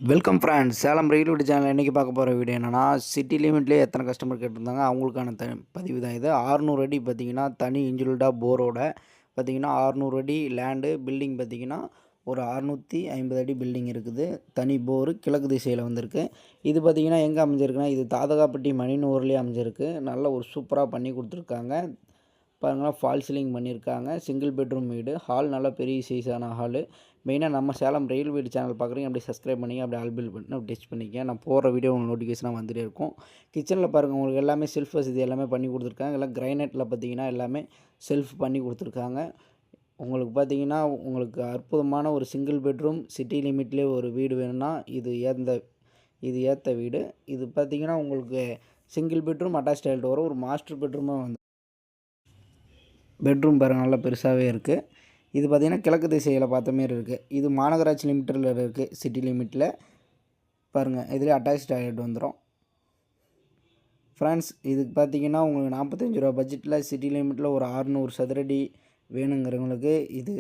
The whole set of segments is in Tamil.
Welcome friends, Salem railway channel இன்றைக்கி பார்க்க போகிற வீடியோ என்னென்னா, சிட்டி லிமிட்லேயே எத்தனை கஸ்டமர் கேட்டிருந்தாங்க அவங்களுக்கான பதிவு தான் இது. 600 அடி பார்த்திங்கன்னா தனி இன்ஜினியர்டாக போரோட பார்த்திங்கன்னா 600 அடி லேண்டு பில்டிங் பார்த்திங்கன்னா ஒரு 650 அடி பில்டிங் இருக்குது. தனி போரு கிழக்கு திசையில் வந்திருக்கு. இது பார்த்திங்கன்னா எங்கே அமைஞ்சிருக்குன்னா, இது தாதகாப்பட்டி மணிநூறுலேயே அமைஞ்சிருக்கு. நல்ல ஒரு சூப்பராக பண்ணி கொடுத்துருக்காங்க. பாருங்கள், ஃபால் சீலிங் பண்ணியிருக்காங்க. சிங்கிள் பெட்ரூம் வீடு. ஹால் நல்லா பெரிய சைஸான ஹாலு. மெயினாக நம்ம சேலம் ரயில் வீடு சேனல் பார்க்குறீங்க, அப்படியே சப்ஸ்கிரைப் பண்ணிங்க, அப்படியே ஆல் பில் பண்ணி அப்படி டச் பண்ணிக்க. நான் போகிற வீடியோ உங்களுக்கு நோட்டிஃபிகேஷனாக வந்துட்டே இருக்கும். கிச்சனில் பாருங்கள், உங்களுக்கு எல்லாமே செல்ஃப் வசதி எல்லாமே பண்ணி கொடுத்துருக்காங்க. எல்லாம் கிரைனைட்டில் பார்த்தீங்கன்னா எல்லாமே செல்ஃப் பண்ணி கொடுத்துருக்காங்க. உங்களுக்கு பார்த்தீங்கன்னா உங்களுக்கு அற்புதமான ஒரு சிங்கிள் பெட்ரூம் சிட்டி லிமிட்லேயே ஒரு வீடு வேணும்னா இது ஏற்ற வீடு. இது பார்த்தீங்கன்னா உங்களுக்கு சிங்கிள் பெட்ரூம் அட்டாச் டாய்லெட் வரும். ஒரு மாஸ்டர் பெட்ரூமாக வந்து பெட்ரூம் பாருங்கள், நல்லா பெருசாகவே இருக்குது. இது பார்த்திங்கன்னா கிழக்கு திசையில் பார்த்த மாரி இருக்குது. இது மாநகராட்சி லிமிட்டில் இருக்குது. சிட்டி லிமிட்டில் பாருங்கள், இதில் அட்டாச் டாய்லெட் வந்துடும். ஃப்ரெண்ட்ஸ், இதுக்கு பார்த்திங்கன்னா உங்களுக்கு 45 ரூபா பட்ஜெட்டில் சிட்டி லிமிட்டில் ஒரு 600 சதுரடி வேணுங்கிறவங்களுக்கு இது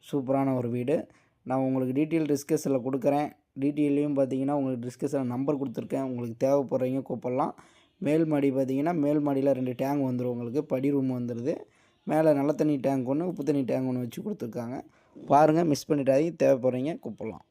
சூப்பரான ஒரு வீடு. நான் உங்களுக்கு டீட்டெயில் டிஸ்கஷனில் கொடுக்குறேன். டீட்டெயிலையும் பார்த்திங்கன்னா உங்களுக்கு டிஸ்கஷனில் நம்பர் கொடுத்துருக்கேன். உங்களுக்கு தேவைப்படுறீங்க கூப்பிட்லாம். மேல் மாடி பார்த்திங்கன்னா மேல் மாடியில் 2 டேங்க் வந்துடும். உங்களுக்கு படி ரூம் வந்துடுது. மேலே நல்ல தண்ணி டேங்க் ஒன்று, உப்பு தண்ணி டேங்க் ஒன்று வச்சு கொடுத்துருக்காங்க. பாருங்கள், மிஸ் பண்ணிட்டாதீங்க. தேவைப்படுறீங்க கூப்பிட்லாம்.